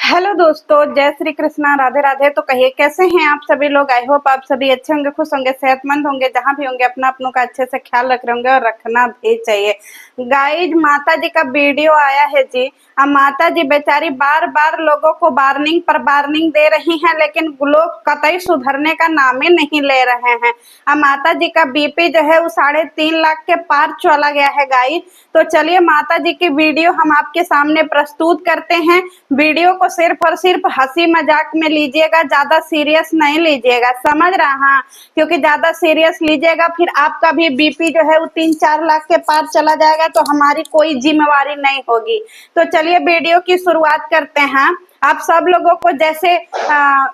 Hello दोस्तों, जय श्री कृष्णा, राधे राधे। तो कहिए कैसे हैं आप सभी लोग। आई होप आप सभी अच्छे होंगे, खुश होंगे, सेहतमंद होंगे। जहां भी होंगे अपना अपनों का अच्छे से ख्याल रख रहे होंगे और रखना भी चाहिए। गाइज, माता जी का वीडियो आया है जी। अब माता जी बेचारी बार बार लोगों को वार्निंग पर वार्निंग दे रही हैं, लेकिन लोग कतई सुधरने का नाम ही नहीं ले रहे हैं। अब माता जी का बीपी जो है वो 3.5 लाख के पार चला गया है गाइज। तो चलिए माता जी की वीडियो हम आपके सामने प्रस्तुत करते हैं। वीडियो को सिर्फ और सिर्फ हंसी मजाक में लीजिएगा, ज्यादा सीरियस नहीं लीजिएगा, समझ रहा। हाँ, क्योंकि ज्यादा सीरियस लीजिएगा फिर आपका भी बीपी जो है वो 3-4 लाख के पार चला जाएगा, तो हमारी कोई जिम्मेवारी नहीं होगी। तो चलिए वीडियो की शुरुआत करते हैं। आप सब लोगों को जैसे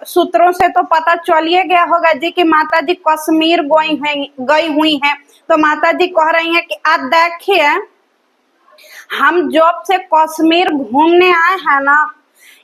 सूत्रों से तो पता चलिए गया होगा जी कि माता जी कश्मीर गई हुई हैं। तो माता जी कह रही हैं कि आप देखिए, हम जब से कश्मीर घूमने आए हैं ना,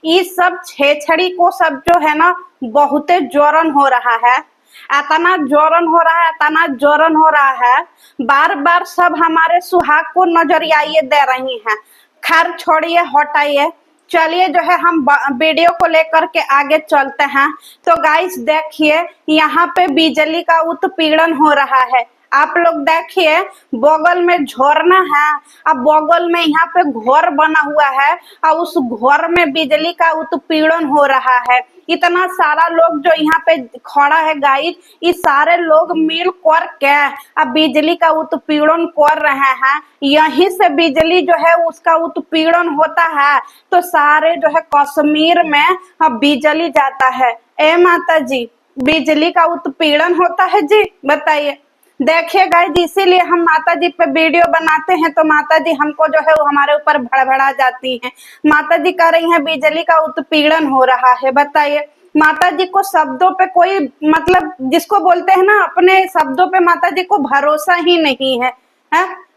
ये सब छेछड़ी को सब जो है ना बहुत जोरन हो रहा है। इतना जोरन हो रहा है, इतना जोरन हो रहा है, बार बार सब हमारे सुहाग को नजरियाए दे रही हैं। खैर छोड़िए, हटाइए। चलिए जो है हम वीडियो को लेकर के आगे चलते हैं। तो गाइस देखिए, यहाँ पे बिजली का उत्पीड़न हो रहा है। आप लोग देखिए, बगल में झरना है, अब बगल में यहाँ पे घर बना हुआ है और उस घर में बिजली का उत्पीड़न हो रहा है। इतना सारा लोग जो यहाँ पे खड़ा है गाइस, ये सारे लोग मिल कर के अब बिजली का उत्पीड़न कर रहे हैं। यहीं से बिजली जो है उसका उत्पीड़न होता है, तो सारे जो है कश्मीर में अब बिजली जाता है। ए माता जी, बिजली का उत्पीड़न होता है जी, बताइए। देखिए गाइस, इसीलिए हम माता जी पे वीडियो बनाते हैं, तो माता जी हमको जो है वो हमारे ऊपर भड़बड़ा जाती हैं। माता जी कह रही हैं बिजली का उत्पीड़न हो रहा है, बताइए। माता जी को शब्दों पे कोई मतलब, जिसको बोलते हैं ना, अपने शब्दों पे माता जी को भरोसा ही नहीं है।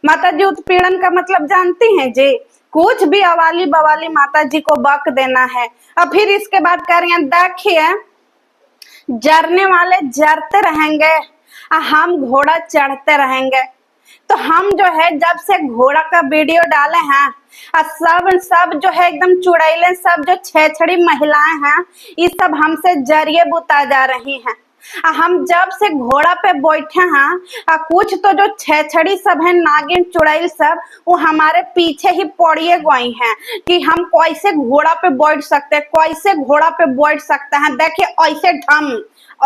माता जी उत्पीड़न का मतलब जानती हैं जी? कुछ भी अवाली बवाली माता जी को बक देना है। और फिर इसके बाद कह रही हैं देखिए, जरने वाले जरते रहेंगे, हम घोड़ा चढ़ते रहेंगे। तो हम जो है जब से घोड़ा का वीडियो डाले हैं, सब सब जो है एकदम चुड़ैले, सब जो छेछड़ी महिलाएं हैं, ये सब हमसे जरिए बुता जा रही हैं। हम जब से घोड़ा पे बैठे हैं, कुछ तो जो छेछड़ी सब है, नागिन चुड़ैल सब, वो हमारे पीछे ही पड़िए गई हैं कि हम कैसे घोड़ा पे बैठ सकते हैं, कैसे घोड़ा पे बैठ सकते हैं। देखिए ऐसे ढम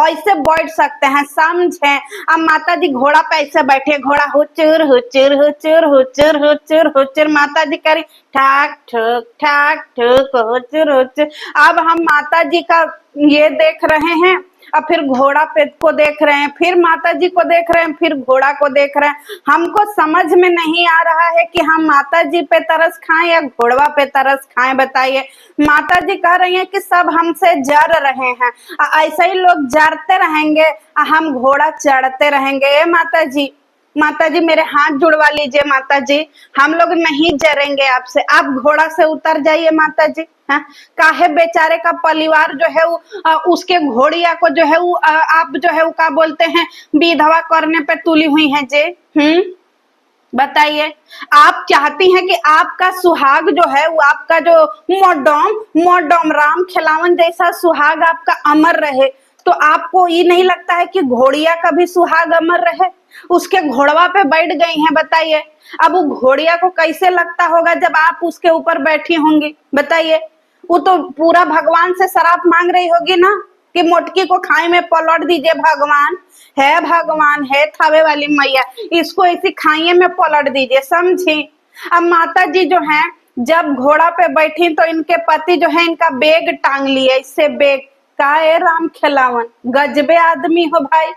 ऐसे बैठ सकते हैं, समझे। अब माता जी घोड़ा पे ऐसे बैठे, घोड़ा हुचुर हुचुर हुचुर हुचुर हुचुर हुचुर, माता जी करी ठाक ठुक हुचुर हुचुर। अब हम माता जी का ये देख रहे हैं, और फिर घोड़ा पे को देख रहे हैं, फिर माता जी को देख रहे हैं, फिर घोड़ा को देख रहे हैं। हमको समझ में नहीं आ रहा है कि हम माता जी पे तरस खाएं या घोड़वा पे तरस खाएं, बताइए। माता जी कह रही हैं कि सब हमसे जर रहे हैं, ऐसे ही लोग जरते रहेंगे, हम घोड़ा चढ़ते रहेंगे। ए माता जी, माता जी मेरे हाथ जुड़वा लीजिए माता जी, हम लोग नहीं जरेंगे आपसे, आप घोड़ा से उतर जाइए माता जी। हाँ, काहे बेचारे का परिवार जो है वो उसके घोड़िया को जो है वो आप जो है वो क्या बोलते हैं, विधवा करने पे तुली हुई है जी। बताइए। आप चाहती हैं कि आपका सुहाग जो है वो, आपका जो मोडम राम खिलावन जैसा सुहाग आपका अमर रहे, तो आपको ये नहीं लगता है कि घोड़िया का भी सुहाग अमर रहे? उसके घोड़वा पे बैठ गई हैं, बताइए। अब वो घोड़िया को कैसे लगता होगा जब आप उसके ऊपर बैठी होंगी, बताइए। वो तो पूरा भगवान से शराप मांग रही होगी ना कि मोटकी को खाई में पलट दीजिए भगवान, है भगवान, है थावे वाली मैया, इसको ऐसी खाइए में पलट दीजिए, समझी। अब माता जी जो हैं, जब घोड़ा पे बैठी तो इनके पति जो है इनका बैग टांग लिए, इससे बैग का है राम खिलावन, गजबे आदमी हो भाई।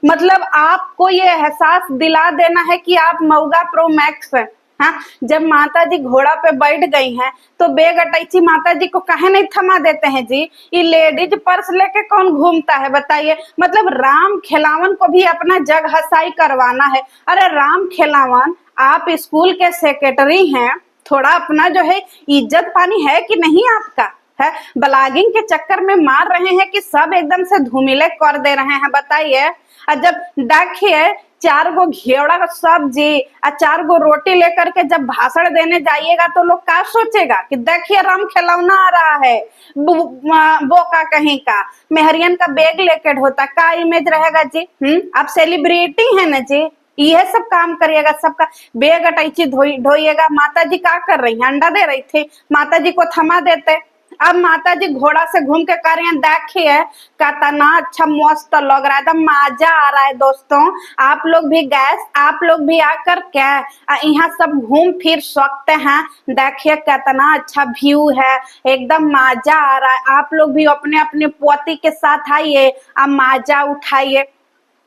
मतलब आपको ये एहसास दिला देना है कि आप मऊगा प्रो मैक्स है। हाँ, जब माता जी घोड़ा पे बैठ गई हैं, तो बेग अटैची माता जी को काहे नहीं थमा देते हैं जी? ये लेडीज पर्स लेके कौन घूमता है, बताइए। मतलब राम खिलावन को भी अपना जग हसाई करवाना है। अरे राम खिलावन, आप स्कूल के सेक्रेटरी हैं, थोड़ा अपना जो है इज्जत पानी है कि नहीं आपका? है, ब्लॉगिंग के चक्कर में मार रहे हैं कि सब एकदम से धूमिले कर दे रहे हैं, बताइए। और जब देखिए 4 गो घेवड़ा का सब्जी और 4 गो रोटी लेकर के जब भाषण देने जाइएगा तो लोग क्या सोचेगा कि देखिए राम खिलौना आ रहा है, बोका कहीं का मेहरियन का बैग लेकर होता, का इमेज रहेगा जी। आप सेलिब्रिटी है ना जी, यह सब काम करिएगा, सबका बैग अटैची ढोइएगा। माता जी क्या कर रही हैं, अंडा दे रही थी, माता जी को थमा देते। अब माता जी घोड़ा से घूम के कर रही हैं, देखिए कितना अच्छा मस्त लग रहा है, एकदम मजा आ रहा है। दोस्तों आप लोग भी गैस, आप लोग भी आकर क्या यहाँ सब घूम फिर सकते हैं। देखिए कितना अच्छा व्यू है, एकदम मजा आ रहा है। आप लोग भी अपने अपने पोती के साथ आइए और मजा उठाइए।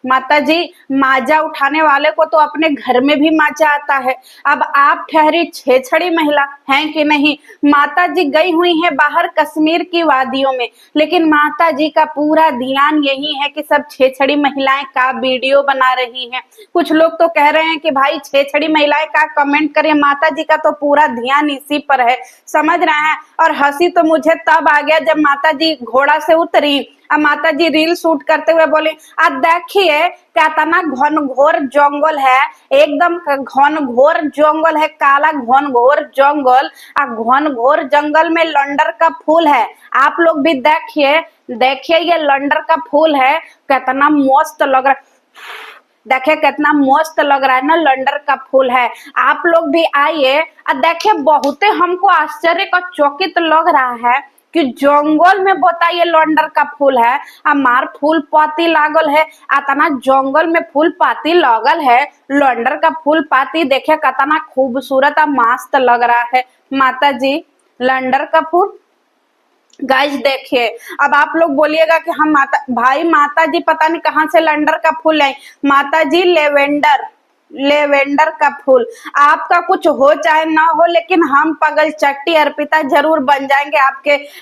माता जी माजा उठाने वाले को तो अपने घर में भी माजा आता है। अब आप ठहरी छेछड़ी महिला हैं कि नहीं। माता जी गई हुई हैं बाहर कश्मीर की वादियों में, लेकिन माता जी का पूरा ध्यान यही है कि सब छेछड़ी महिलाएं का वीडियो बना रही हैं। कुछ लोग तो कह रहे हैं कि भाई छेछड़ी महिलाएं का कमेंट करें, माता जी का तो पूरा ध्यान इसी पर है, समझ रहे हैं। और हंसी तो मुझे तब आ गया जब माता जी घोड़ा से उतरी, अब माता जी रील शूट करते हुए बोले, अब देखिए कितना घनघोर जंगल है, एकदम घनघोर जंगल है, काला घनघोर जंगल। घनघोर जंगल में लंडर का फूल है, आप लोग भी देखिए, देखिए ये लंडर का फूल है, कितना मस्त लग रहा है। देखिए कितना मस्त लग रहा है ना, लंडर का फूल है। आप लोग भी आइए और देखिए, बहुते हमको आश्चर्य का चकित लग रहा है कि जंगल में बताइए लंडर का फूल है, हमार फूल पाती लागल है, अतना जंगल में फूल पाती लागल है, लंडर का फूल पाती देखे कितना खूबसूरत और मस्त लग रहा है। माता जी लंडर का फूल गाइस देखिए, अब आप लोग बोलिएगा कि हम माता जी पता नहीं कहां से लंडर का फूल है। माता जी लेवेंडर का फूल, आपका कुछ हो चाहे ना हो, लेकिन हम पगल चट्टी अर्पिता जरूर बन जाएंगे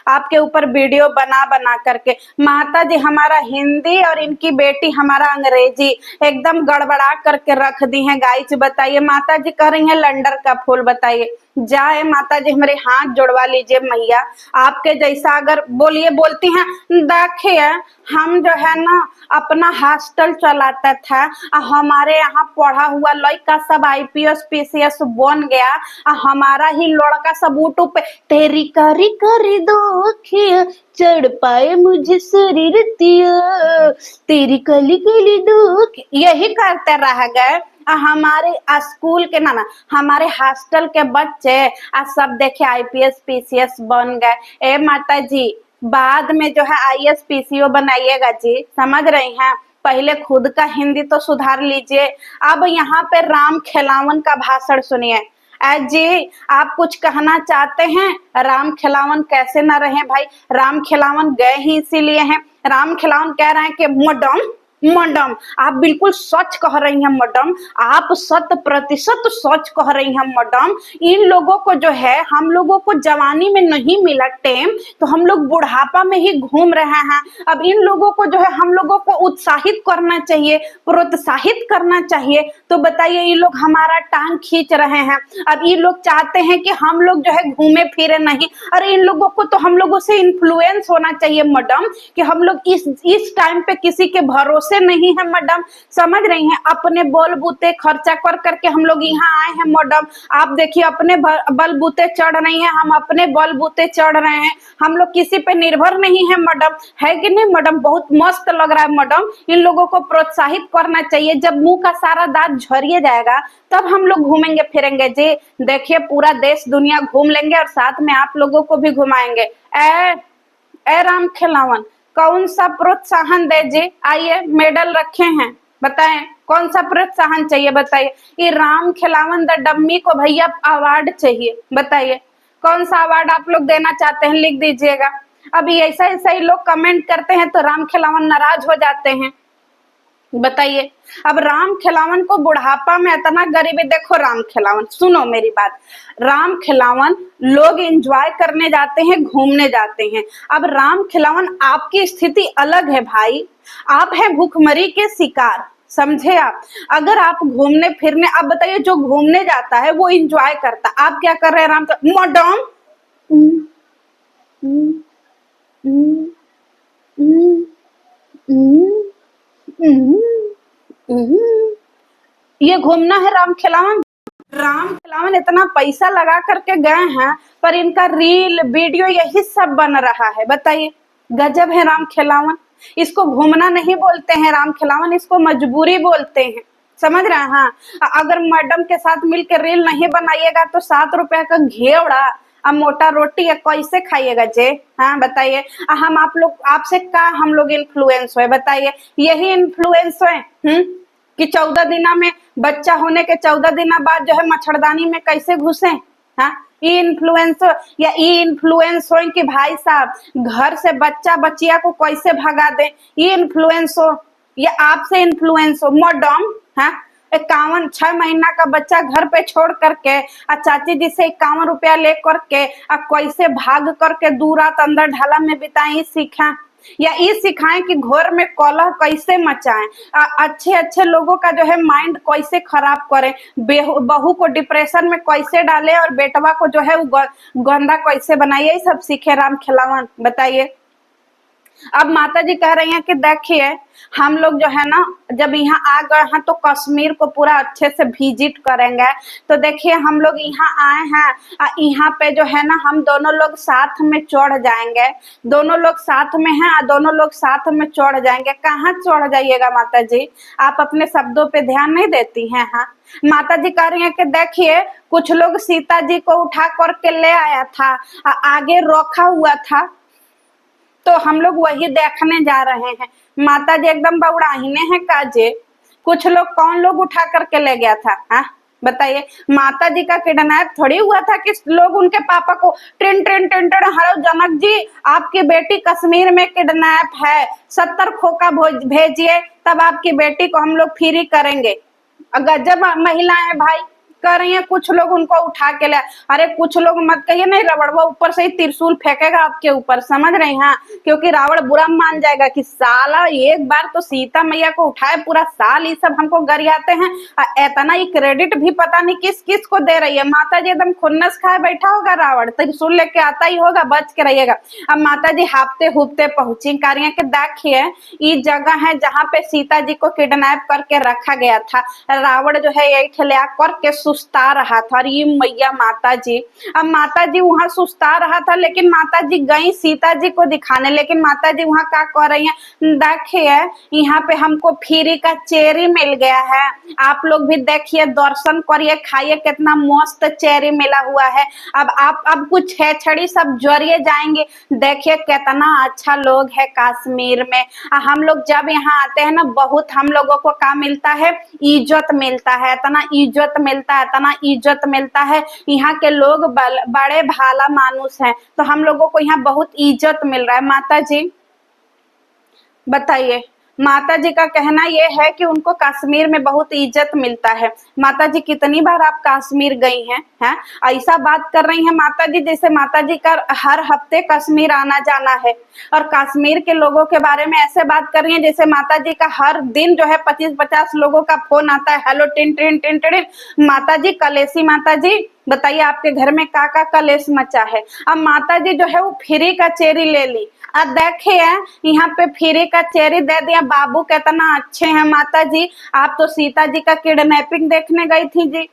आपके ऊपर वीडियो बना बना करके। माता जी हमारा हिंदी और इनकी बेटी हमारा अंग्रेजी एकदम गड़बड़ा करके रख दी है। गाइस बताइए, माता जी कह रही है लंडर का फूल, बताइए। जाए माता जी हमारे हाथ जोड़वा लीजिए मैया, आपके जैसा अगर बोलती हैं। देखिए हम जो है ना अपना हॉस्टल चलाता था, हमारे यहाँ पढ़ा हुआ लड़का सब IPS PCS बन गया, हमारा ही लड़का सब यूट्यूब पे तेरी कारी कारी दो अखियां चढ़ पाए मुझे शरीर दिया, तेरी कली कली दो, यही करते रह गए। हमारे स्कूल के ना हमारे हॉस्टल के बच्चे आज सब देखे IPS PCS बन गए। ए माता जी बाद में जो है IAS PCO बनाइएगा जी, समझ रही हैं। पहले खुद का हिंदी तो सुधार लीजिए। अब यहाँ पे राम खिलावन का भाषण सुनिए। जी आप कुछ कहना चाहते हैं, राम खिलावन कैसे ना रहे भाई, राम खिलावन गए ही इसीलिए हैं। राम खिलावन कह रहे हैं कि मैडम आप बिल्कुल सच कह रही हैं मैडम, आप 100% सच कह रही हैं मैडम। इन लोगों को जो है, हम लोगों को जवानी में नहीं मिला टेम, तो हम लोग बुढ़ापा में ही घूम रहे हैं। अब इन लोगों को जो है हम लोगों को उत्साहित करना चाहिए, प्रोत्साहित करना चाहिए। तो बताइए ये लोग हमारा टांग खींच रहे हैं। अब ये लोग चाहते हैं कि हम लोग जो है घूमे फिरे नहीं, और इन लोगों को तो हम लोगों से इन्फ्लुएंस होना चाहिए मैडम, कि हम लोग इस टाइम पे किसी के भरोसे नहीं है मैडम, समझ रही हैं। अपने बल बूते खर्चा कर करके हम लोग यहाँ आए हैं मैडम। आप देखिए अपने बल बूते चढ़ रही हैं, हम अपने बल बूते चढ़ रहे हैं, हम लोग किसी पे निर्भर नहीं है मैडम, है कि नहीं मैडम। बहुत मस्त लग रहा है मैडम, इन लोगों को प्रोत्साहित करना चाहिए। जब मुंह का सारा दांत झरिए जाएगा तब हम लोग घूमेंगे फिरेंगे जी। देखिए पूरा देश दुनिया घूम लेंगे और साथ में आप लोगों को भी घुमाएंगे। ए राम खिलावन कौन सा प्रोत्साहन दे जी, आइए मेडल रखे हैं, बताएं कौन सा प्रोत्साहन चाहिए, बताइए। ये राम खिलावन द डम्मी को भैया अवार्ड चाहिए, बताइए कौन सा अवार्ड आप लोग देना चाहते हैं, लिख दीजिएगा। अभी ऐसा ऐसा ही लोग कमेंट करते हैं तो राम खिलावन नाराज हो जाते हैं, बताइए। अब राम खिलावन को बुढ़ापा में इतना गरीबी, देखो राम खिलावन सुनो मेरी बात, राम खिलावन लोग एंजॉय करने जाते हैं, घूमने जाते हैं। अब राम खिलावन आपकी स्थिति अलग है भाई, आप है भूखमरी के शिकार, समझे आप। अगर आप घूमने फिरने, अब बताइए जो घूमने जाता है वो एंजॉय करता, आप क्या कर रहे हैं राम मैडम हम्म, हम्म, हम्म। ये घूमना है राम खिलावन। राम खिलावन इतना पैसा लगा करके गए हैं, पर इनका रील वीडियो यही सब बन रहा है। बताइए, गजब है राम खिलावन। इसको घूमना नहीं बोलते हैं राम खिलावन, इसको मजबूरी बोलते हैं। समझ रहे हैं? हाँ, अगर मैडम के साथ मिलकर रील नहीं बनाइएगा तो 7 रुपया का घेवड़ा अब मोटा रोटी या कैसे खाइएगा जे? हाँ बताइए। हम आप लोग आपसे का हम लोग इन्फ्लुएंस हुए? बताइए, यही इन्फ्लुएंस हुए कि 14 दिना में बच्चा होने के 14 दिना बाद जो है मच्छरदानी में कैसे घुसे? हाँ, ई इन्फ्लुएंस या ई इन्फ्लुएंस हो कि भाई साहब घर से बच्चा बच्चिया को कैसे भगा दे? ई इन्फ्लुएंस हो या आपसे इन्फ्लुएंस हो मैडम? हाँ, 51 6 महीना का बच्चा घर पे छोड़ करके चाची जी से 51 रुपया ले करके कैसे भाग करके दूर रात अंदर ढाला में बिताई सीखा, या ये सिखाएं कि घर में कलह कैसे मचाएं, अच्छे अच्छे लोगों का जो है माइंड कैसे खराब करें, बहू को डिप्रेशन में कैसे डाले और बेटवा को जो है गंदा कैसे बनाए, यही सब सीखे राम खिलावन। बताइए। अब माता जी कह रही हैं कि देखिए हम लोग जो है ना जब यहाँ आ गए हैं तो कश्मीर को पूरा अच्छे से विजिट करेंगे। तो देखिए हम लोग यहाँ आए हैं, यहाँ पे जो है ना हम दोनों लोग साथ में चढ़ जाएंगे। दोनों लोग साथ में हैं और दोनों लोग साथ में चढ़ जाएंगे। कहाँ चढ़ जाइएगा माता जी? आप अपने शब्दों पे ध्यान नहीं देती हैं? हाँ, माता जी कह रही हैं कि देखिए कुछ लोग सीता जी को उठा करके ले आया था, आगे रखा हुआ था, तो हम लोग वही देखने जा रहे हैं। माता जी एकदम बौड़ाहीने हैं काजे। कुछ लोग कौन लोग उठा करके ले गया था? हाँ बताइए। माता जी का किडनैप थोड़ी हुआ था कि लोग उनके पापा को train train train train hello Janak ji आपकी बेटी कश्मीर में किडनैप है, 70 खोखा भेजिए तब आपकी बेटी को हम लोग फ्री करेंगे। गजब महिलाएं भाई कर रही हैं। कुछ लोग उनको उठा के ले, अरे कुछ लोग मत कहिए, नहीं रबड़वा ऊपर से ही त्रिशूल फेंकेगा आपके ऊपर, समझ रहे हैं? क्योंकि रावण बुरा मान जाएगा कि साला एक बार तो सीता मैया को उठाए, पूरा साल ये सब हमको गरियाते हैं। इतना ही क्रेडिट भी पता नहीं किस किस को दे रही है। माता जी एकदम खुन्नस खाए बैठा होगा रावण, त्रिशूल लेके आता ही होगा, बच के रहिएगा। अब माता जी हाफते हुपते पहुंची कार्य के देखिए ये जगह है जहाँ पे सीता जी को किडनैप करके रखा गया था। रावण जो है यही ठेलिया करके सुस्ता रहा था और ये मैया माता जी, अब माता जी वहां सुस्ता रहा था लेकिन माता जी गई सीता जी को दिखाने, लेकिन माता जी वहां क्या कर रही हैं? देखिए यहाँ पे हमको फ्री का चेरी मिल गया है, आप लोग भी देखिए दर्शन करिए खाइए, कितना मस्त चेरी मिला हुआ है। अब कुछ है छड़ी सब जरिए जाएंगे। देखिए कितना अच्छा लोग है कश्मीर में। हम लोग जब यहाँ आते हैं ना बहुत हम लोगों को क्या मिलता है? इज्जत मिलता है, इतना इज्जत मिलता है, इतना इज्जत मिलता है। यहाँ के लोग बड़े भाला मानुस हैं, तो हम लोगों को यहाँ बहुत इज्जत मिल रहा है। माता जी बताइए। माता जी का कहना यह है कि उनको कश्मीर में बहुत इज्जत मिलता है। माता जी कितनी बार आप कश्मीर गई हैं? हैं ऐसा बात कर रही हैं माता जी जैसे माता जी का हर हफ्ते कश्मीर आना जाना है, और कश्मीर के लोगों के बारे में ऐसे बात कर रही हैं जैसे माता जी का हर दिन जो है 25-50 लोगों का फोन आता है, hello tin tin tin tin. माता जी कलेसी माता जी बताइए आपके घर में का कलेश मचा है? अब माता जी जो है वो फ्री का चेरी ले ली। अब देखिए यहाँ पे फ्री का चेरी दे दिया। बाबू कितना अच्छे हैं माता जी। आप तो सीता जी का किडनैपिंग देखने गई थी जी।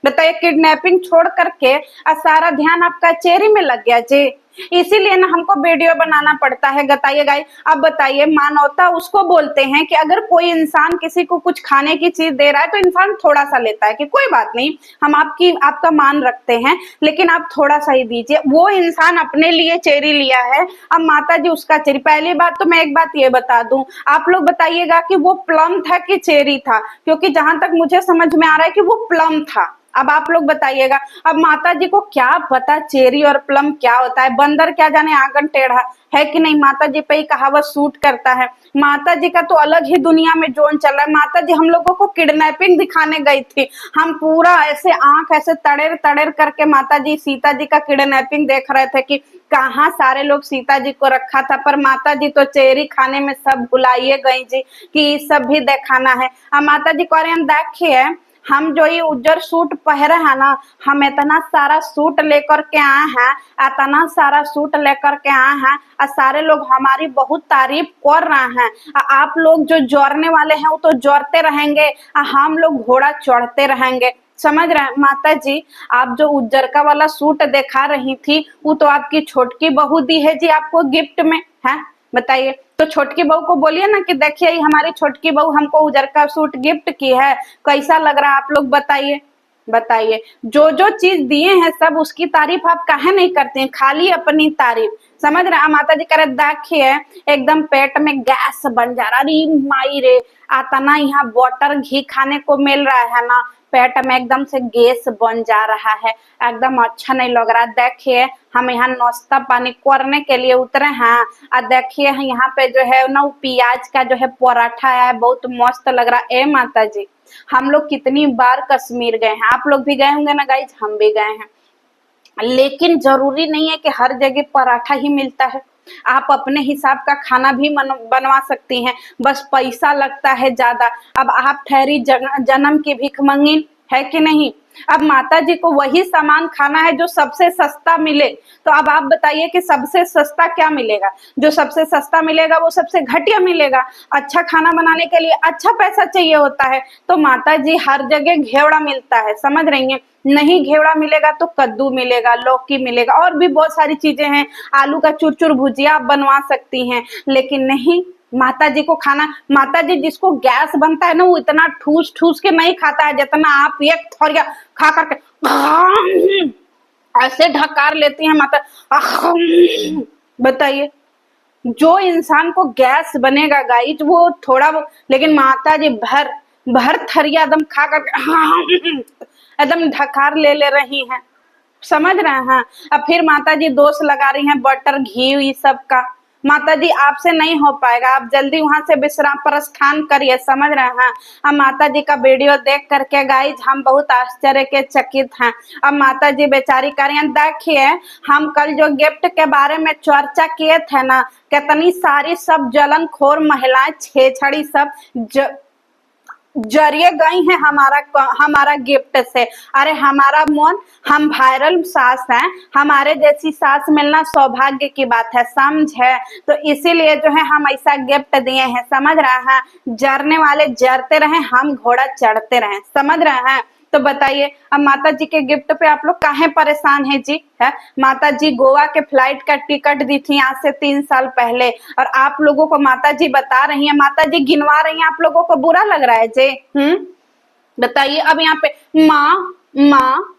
बताइए, किडनैपिंग छोड़ करके सारा ध्यान आपका चेरी में लग गया जी। इसीलिए ना हमको वीडियो बनाना पड़ता है। बताइए गाइस, अब बताइए मानवता उसको बोलते हैं कि अगर कोई इंसान किसी को कुछ खाने की चीज दे रहा है तो इंसान थोड़ा सा लेता है कि कोई बात नहीं, हम आपका मान रखते हैं लेकिन आप थोड़ा सा ही दीजिए। वो इंसान अपने लिए चेरी लिया है, अब माता जी उसका चेरी। पहली बात तो मैं एक बात ये बता दूं, आप लोग बताइएगा कि वो प्लम था कि चेरी था, क्योंकि जहां तक मुझे समझ में आ रहा है कि वो प्लम था। अब आप लोग बताइएगा। अब माता जी को क्या पता चेरी और प्लम क्या होता है? बंदर क्या जाने आंगन टेढ़ा है कि नहीं, माता जी पे ही कहावत सूट करता है। माता जी का तो अलग ही दुनिया में जोन चल रहा है। माता जी हम लोगों को किडनैपिंग दिखाने गई थी, हम पूरा ऐसे आंख ऐसे तड़ेर तड़ेर करके माता जी सीता जी का किडनैपिंग देख रहे थे कि कहाँ सारे लोग सीता जी को रखा था, पर माता जी तो चेरी खाने में सब भुलाइए गई जी कि सब भी दिखाना है। अब माता जी कह रहे हैं देखिए हम जो ये उज्जर सूट पहरे हैं ना, हम इतना सारा सूट लेकर के आए हैं, इतना सारा सूट लेकर के आए हैं और सारे लोग हमारी बहुत तारीफ कर रहे हैं। आप लोग जो जोड़ने वाले हैं वो तो जोड़ते रहेंगे और हम लोग घोड़ा चढ़ते रहेंगे। समझ रहे हैं माता जी? आप जो उज्जर का वाला सूट दिखा रही थी वो तो आपकी छोटकी बहू दी है जी आपको गिफ्ट में, है बताइए। तो छोटकी बहू को बोलिए ना कि देखिए हमारी छोटकी बहू हमको उजर का सूट गिफ्ट की है, कैसा लग रहा है आप लोग बताइए। बताइए जो जो चीज दिए हैं सब उसकी तारीफ आप काहे नहीं करते हैं, खाली अपनी तारीफ। समझ रहे हैं माता जी? करे देखिए एकदम पेट में गैस बन जा रहा, अरे माई रे, आता ना यहाँ बटर घी खाने को मिल रहा है ना, पेट में एकदम से गैस बन जा रहा है, एकदम अच्छा नहीं लग रहा। देखिए हम यहाँ नाश्ता पानी करने के लिए उतरे हैं और देखिए यहाँ पे जो है ना प्याज का जो है पराठा है, बहुत मस्त लग रहा है। ए माता जी, हम लोग कितनी बार कश्मीर गए हैं, आप लोग भी गए होंगे ना गाइज, हम भी गए हैं, लेकिन जरूरी नहीं है कि हर जगह पराठा ही मिलता है। आप अपने हिसाब का खाना भी बनवा सकती हैं, बस पैसा लगता है ज्यादा। अब आप ठहरी जन्म की भिखमंगिन है कि नहीं? अब माता जी को वही सामान खाना है जो सबसे सस्ता मिले, तो अब आप बताइए कि सबसे सस्ता क्या मिलेगा? जो सबसे सस्ता मिलेगा वो सबसे घटिया मिलेगा। अच्छा खाना बनाने के लिए अच्छा पैसा चाहिए होता है, तो माता जी हर जगह घेवड़ा मिलता है, समझ रही हैं? नहीं घेवड़ा मिलेगा तो कद्दू मिलेगा, लौकी मिलेगा, और भी बहुत सारी चीजें हैं, आलू का चूर भुजिया आप बनवा सकती हैं। लेकिन नहीं, माता जी को खाना, माता जी जिसको गैस बनता है ना वो इतना ठूस ठूस के नहीं खाता है जितना आप एक थोड़िया खा करके ऐसे ढकार लेती हैं माता। बताइए जो इंसान को गैस बनेगा गाइज वो थोड़ा लेकिन माता जी भर भर थरिया एकदम खा करके एकदम ढकार ले रही हैं, समझ रहे हैं? अब फिर माता जी दोष लगा रही हैं बटर घी ये सब का। माता जी आपसे नहीं हो पाएगा, आप जल्दी वहां से विश्राम प्रस्थान करिए, समझ रहे हैं? अब माता जी का वीडियो देख करके गाइज हम बहुत आश्चर्य के चकित हैं। अब माता जी बेचारी करें, देखिए हम कल जो गिफ्ट के बारे में चर्चा किए थे ना, कितनी सारी सब जलनखोर महिलाएं छेछड़ी सब जरिए गई हैं हमारा गिफ्ट से। अरे हमारा मन, हम वायरल सास हैं, हमारे जैसी सास मिलना सौभाग्य की बात है, समझे? तो इसीलिए जो है हम ऐसा गिफ्ट दिए हैं, समझ रहे हैं? जरने वाले जरते रहे, हम घोड़ा चढ़ते रहे, समझ रहे हैं? तो बताइए अब माता जी के गिफ्ट पे आप लोग काहे परेशान हैं जी? है माता जी गोवा के फ्लाइट का टिकट दी थी आज से 3 साल पहले, और आप लोगों को माता जी बता रही हैं, माता जी गिनवा रही हैं, आप लोगों को बुरा लग रहा है जी? बताइए। अब यहाँ पे माँ माँ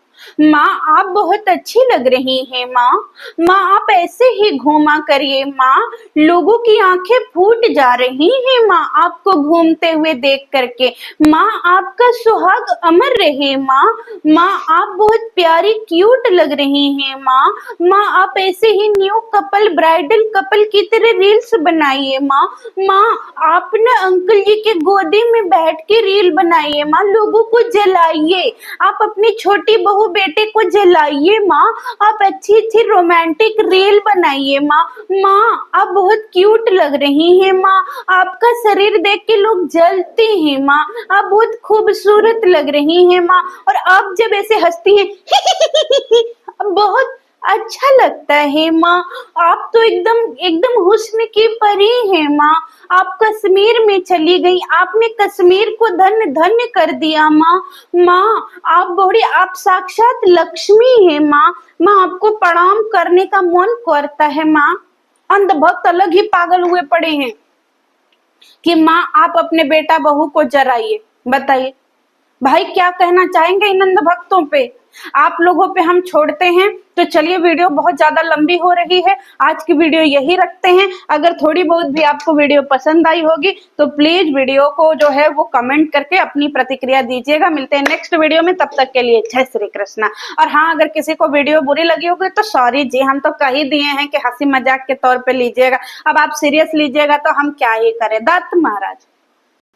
माँ आप बहुत अच्छी लग रही हैं माँ, माँ आप ऐसे ही घूमा करिए माँ, लोगों की आंखें फूट जा रही हैं माँ आपको घूमते हुए देख करके, माँ आपका सुहाग अमर रहे माँ, माँ आप बहुत प्यारी क्यूट लग रही हैं माँ, माँ आप ऐसे ही न्यू कपल ब्राइडल कपल की तरह रील्स बनाइए माँ, माँ आप ना अंकल जी के गोदी में बैठ के रील बनाइए माँ, लोगों को जलाइए, आप अपनी छोटी बहू बेटे को जलाइए माँ, आप अच्छी अच्छी रोमांटिक रील बनाइए माँ, माँ आप बहुत क्यूट लग रही हैं माँ, आपका शरीर देख के लोग जलते हैं माँ, आप बहुत खूबसूरत लग रही हैं माँ, और आप जब ऐसे हंसती हैं बहुत अच्छा लगता है माँ, आप तो एकदम एकदम हुस्न की परी हैं माँ, आप कश्मीर में चली गई, आपने कश्मीर को धन्य धन्य कर दिया माँ, माँ आप बड़ी, आप साक्षात लक्ष्मी हैं माँ, माँ आपको प्रणाम करने का मन करता है माँ। अंधभक्त अलग ही पागल हुए पड़े हैं कि माँ आप अपने बेटा बहू को जराइए। बताइए भाई क्या कहना चाहेंगे इन अंधभक्तों पे? आप लोगों पे हम छोड़ते हैं। तो चलिए वीडियो बहुत ज्यादा लंबी हो रही है, आज की वीडियो यही रखते हैं। अगर थोड़ी बहुत भी आपको वीडियो पसंद आई होगी तो प्लीज वीडियो को जो है वो कमेंट करके अपनी प्रतिक्रिया दीजिएगा। मिलते हैं नेक्स्ट वीडियो में, तब तक के लिए जय श्री कृष्णा। और हाँ, अगर किसी को वीडियो बुरी लगी होगी तो सॉरी जी, हम तो कह ही दिए हैं कि हंसी मजाक के तौर पे लीजिएगा, अब आप सीरियस लीजिएगा तो हम क्या ही करें। दत्त महाराज।